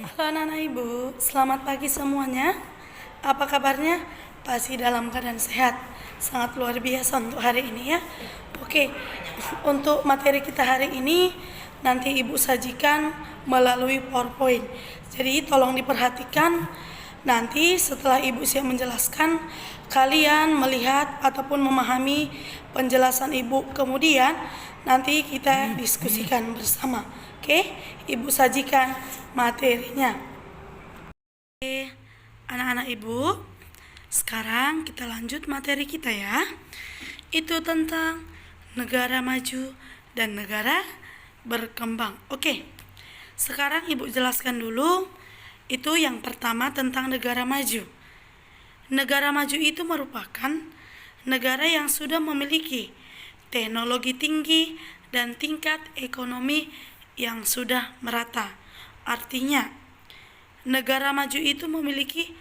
Halo anak-anak ibu, selamat pagi semuanya. Apa kabarnya? Pasti dalam keadaan sehat. Sangat luar biasa untuk hari ini ya. Oke, untuk materi kita hari ini nanti ibu sajikan melalui PowerPoint. Jadi tolong diperhatikan. Nanti setelah ibu siap menjelaskan, kalian melihat ataupun memahami penjelasan ibu. Kemudian nanti kita diskusikan bersama. Oke, ibu sajikan materinya. Oke, anak-anak ibu, sekarang kita lanjut materi kita ya. Itu tentang negara maju dan negara berkembang. Oke, sekarang ibu jelaskan dulu. Itu yang pertama tentang negara maju. Negara maju itu merupakan negara yang sudah memiliki teknologi tinggi dan tingkat ekonomi yang sudah merata. Artinya, negara maju itu memiliki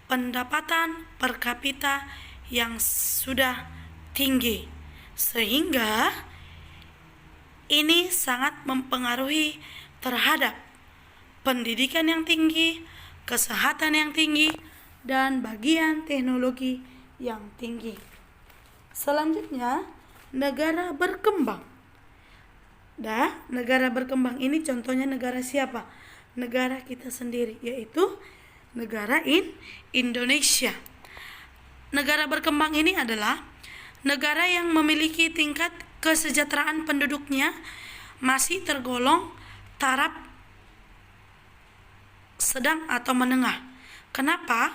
pendapatan per kapita yang sudah tinggi, sehingga ini sangat mempengaruhi terhadap pendidikan yang tinggi, kesehatan yang tinggi, dan bagian teknologi yang tinggi. Selanjutnya, negara berkembang. Negara berkembang ini contohnya negara siapa? Negara kita sendiri, yaitu negara Indonesia. Negara berkembang ini adalah negara yang memiliki tingkat kesejahteraan penduduknya masih tergolong taraf sedang atau menengah. Kenapa?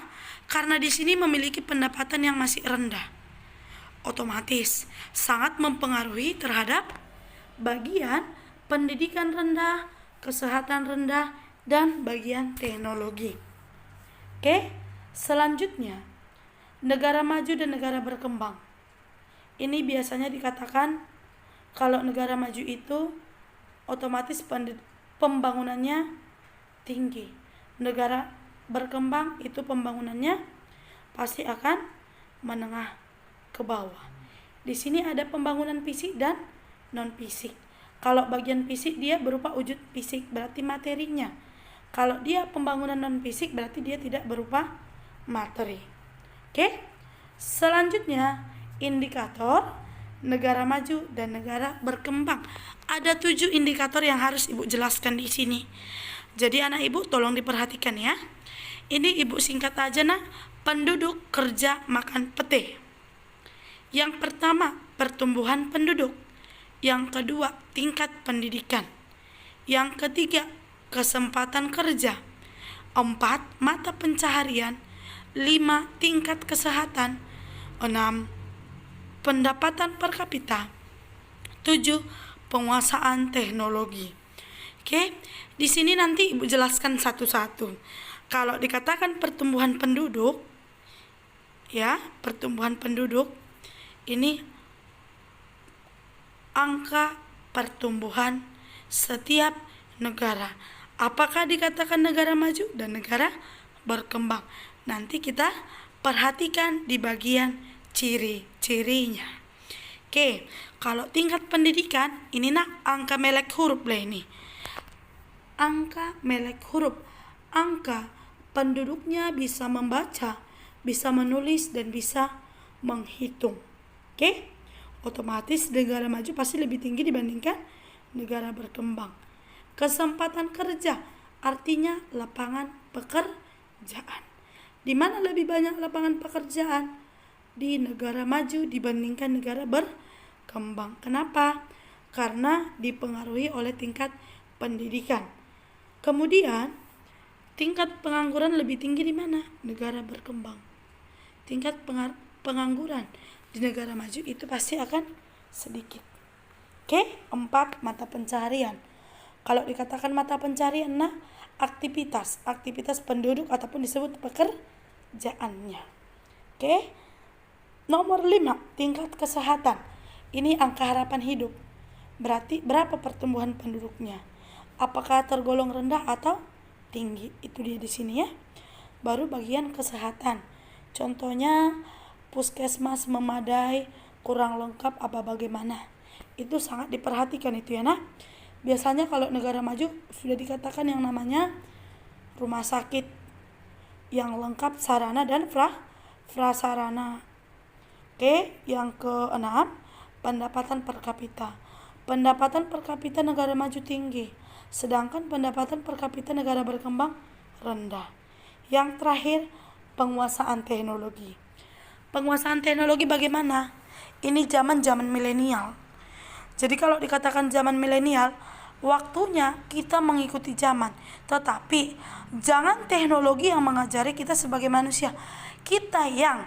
Karena di sini memiliki pendapatan yang masih rendah. Otomatis sangat mempengaruhi terhadap bagian pendidikan rendah, kesehatan rendah, dan bagian teknologi. Oke, selanjutnya negara maju dan negara berkembang. Ini biasanya dikatakan kalau negara maju itu otomatis pembangunannya tinggi. Negara berkembang itu pembangunannya pasti akan menengah ke bawah. Di sini ada pembangunan fisik dan non fisik. Kalau bagian fisik dia berupa wujud fisik, berarti materinya. Kalau dia pembangunan non fisik berarti dia tidak berupa materi. Oke? Selanjutnya, indikator negara maju dan negara berkembang. Ada 7 indikator yang harus ibu jelaskan di sini. Jadi anak ibu tolong diperhatikan ya. Ini ibu singkat aja nak. Penduduk kerja makan pete. Yang pertama, pertumbuhan penduduk. Yang kedua, tingkat pendidikan. Yang ketiga, kesempatan kerja. 4, mata pencaharian. 5, tingkat kesehatan. 6, pendapatan per kapita. 7, penguasaan teknologi. Oke, di sini nanti ibu jelaskan satu-satu. Kalau dikatakan pertumbuhan penduduk, ya, pertumbuhan penduduk ini angka pertumbuhan setiap negara. Apakah dikatakan negara maju dan negara berkembang? Nanti kita perhatikan di bagian ciri-cirinya. Oke, kalau tingkat pendidikan, ini nak angka melek huruf lah ini. Angka melek huruf. Angka penduduknya bisa membaca, bisa menulis, dan bisa menghitung. Oke? Otomatis negara maju pasti lebih tinggi dibandingkan negara berkembang. Kesempatan kerja artinya lapangan pekerjaan. Di mana lebih banyak lapangan pekerjaan? Di negara maju dibandingkan negara berkembang. Kenapa? Karena dipengaruhi oleh tingkat pendidikan. Kemudian, tingkat pengangguran lebih tinggi di mana? Negara berkembang. Tingkat pengangguran di negara maju itu pasti akan sedikit. Oke, 4, mata pencaharian. Kalau dikatakan mata pencaharian, nah, aktivitas penduduk ataupun disebut pekerjaannya. Oke. Nomor 5, tingkat kesehatan. Ini angka harapan hidup. Berarti berapa pertumbuhan penduduknya? Apakah tergolong rendah atau tinggi? Itu dia di sini ya. Baru bagian kesehatan. Contohnya puskesmas memadai, kurang lengkap apa bagaimana. Itu sangat diperhatikan itu ya nak. Biasanya kalau negara maju sudah dikatakan yang namanya rumah sakit yang lengkap sarana dan prasarana. Oke, yang keenam, pendapatan per kapita. Pendapatan per kapita negara maju tinggi, sedangkan pendapatan per kapita negara berkembang rendah. Yang terakhir, penguasaan teknologi. Penguasaan teknologi bagaimana? Ini zaman milenial. Jadi kalau dikatakan zaman milenial, waktunya kita mengikuti zaman. Tetapi jangan teknologi yang mengajari kita sebagai manusia. Kita yang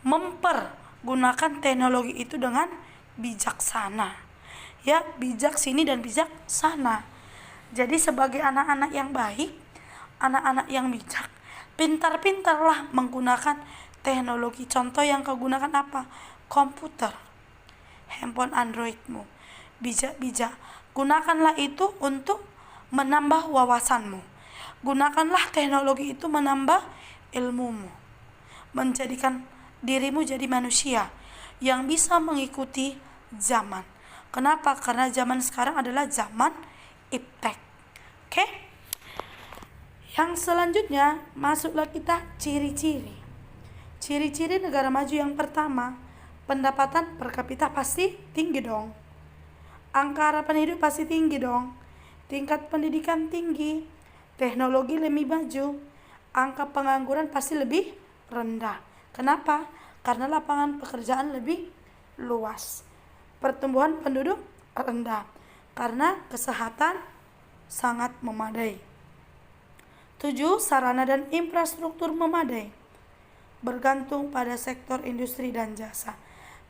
mempergunakan teknologi itu dengan bijaksana. Ya, bijak sini dan bijak sana. Jadi sebagai anak-anak yang baik, anak-anak yang bijak, pintar-pintarlah menggunakan teknologi. Contoh yang kau gunakan apa? Komputer, handphone Androidmu. Bijak-bijak. Gunakanlah itu untuk menambah wawasanmu. Gunakanlah teknologi itu menambah ilmumu. Menjadikan dirimu jadi manusia yang bisa mengikuti zaman. Kenapa? Karena zaman sekarang adalah zaman iptek. Oke? Yang selanjutnya, masuklah kita ciri-ciri. Ciri-ciri negara maju yang pertama, pendapatan per kapita pasti tinggi dong. Angka harapan hidup pasti tinggi dong. Tingkat pendidikan tinggi, teknologi lebih maju, angka pengangguran pasti lebih rendah. Kenapa? Karena lapangan pekerjaan lebih luas. Pertumbuhan penduduk rendah karena kesehatan sangat memadai. 7. Sarana dan infrastruktur memadai. Bergantung pada sektor industri dan jasa.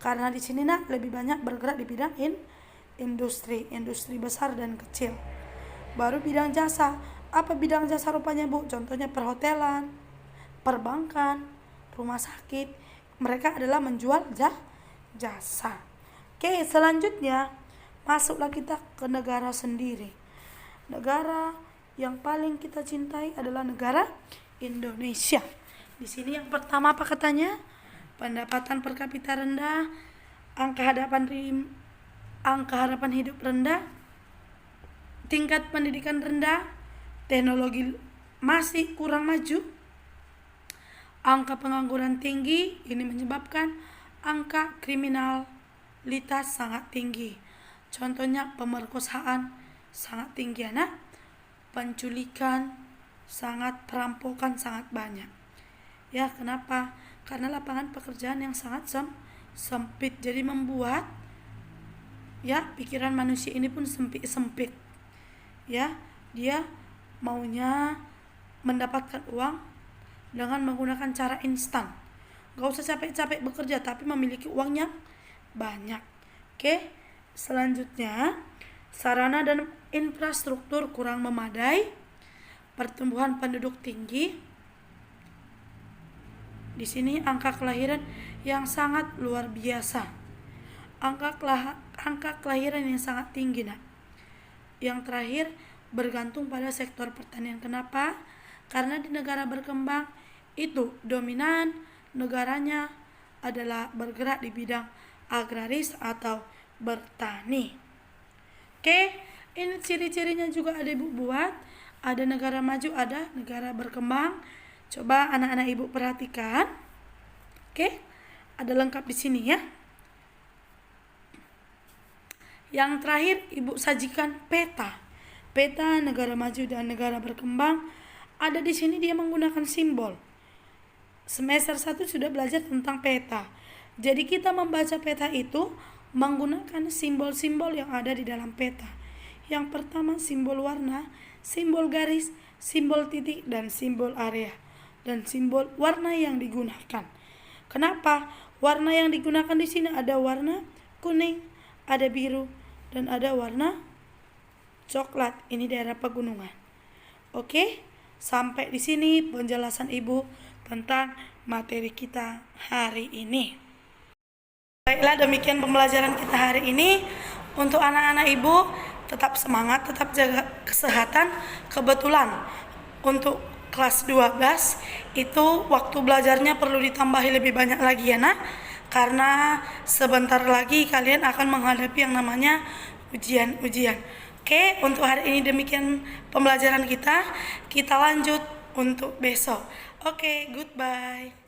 Karena di sini lebih banyak bergerak di bidang industri besar dan kecil. Baru bidang jasa. Apa bidang jasa rupanya, Bu? Contohnya perhotelan, perbankan, rumah sakit. Mereka adalah menjual jasa. Oke, selanjutnya masuklah kita ke negara sendiri. Negara yang paling kita cintai adalah negara Indonesia. Di sini yang pertama apa katanya? Pendapatan per kapita rendah, angka harapan hidup rendah, tingkat pendidikan rendah, teknologi masih kurang maju, angka pengangguran tinggi. Ini menyebabkan angka kriminalitas sangat tinggi. Contohnya pemerkosaan sangat tinggi, anak. Penculikan perampokan sangat banyak. Ya, kenapa? Karena lapangan pekerjaan yang sangat sempit. Jadi membuat pikiran manusia ini pun sempit. Ya, dia maunya mendapatkan uang dengan menggunakan cara instan. Gak usah capek-capek bekerja, tapi memiliki uang yang banyak. Oke, selanjutnya sarana dan infrastruktur kurang memadai, pertumbuhan penduduk tinggi. Di sini angka kelahiran yang sangat luar biasa. Angka kelahiran yang sangat tinggi, Nak. Yang terakhir, bergantung pada sektor pertanian. Kenapa? Karena di negara berkembang itu dominan negaranya adalah bergerak di bidang agraris atau bertani. Oke, ini ciri-cirinya juga ada Ibu buat. Ada negara maju, ada negara berkembang. Coba anak-anak Ibu perhatikan. Oke, ada lengkap di sini ya. Yang terakhir Ibu sajikan peta. Peta negara maju dan negara berkembang. Ada di sini dia menggunakan simbol. Semester 1 sudah belajar tentang peta. Jadi kita membaca peta itu menggunakan simbol-simbol yang ada di dalam peta. Yang pertama simbol warna, simbol garis, simbol titik, dan simbol area. Dan simbol warna yang digunakan. Kenapa? Warna yang digunakan di sini ada warna kuning, ada biru, dan ada warna coklat. Ini daerah pegunungan. Oke, sampai di sini penjelasan Ibu tentang materi kita hari ini. Baiklah, demikian pembelajaran kita hari ini. Untuk anak-anak Ibu, tetap semangat, tetap jaga kesehatan. Kebetulan untuk kelas 12 itu waktu belajarnya perlu ditambahi lebih banyak lagi ya nak, karena sebentar lagi kalian akan menghadapi yang namanya ujian-ujian. Oke, untuk hari ini demikian pembelajaran kita. Kita lanjut untuk besok. Oke, goodbye.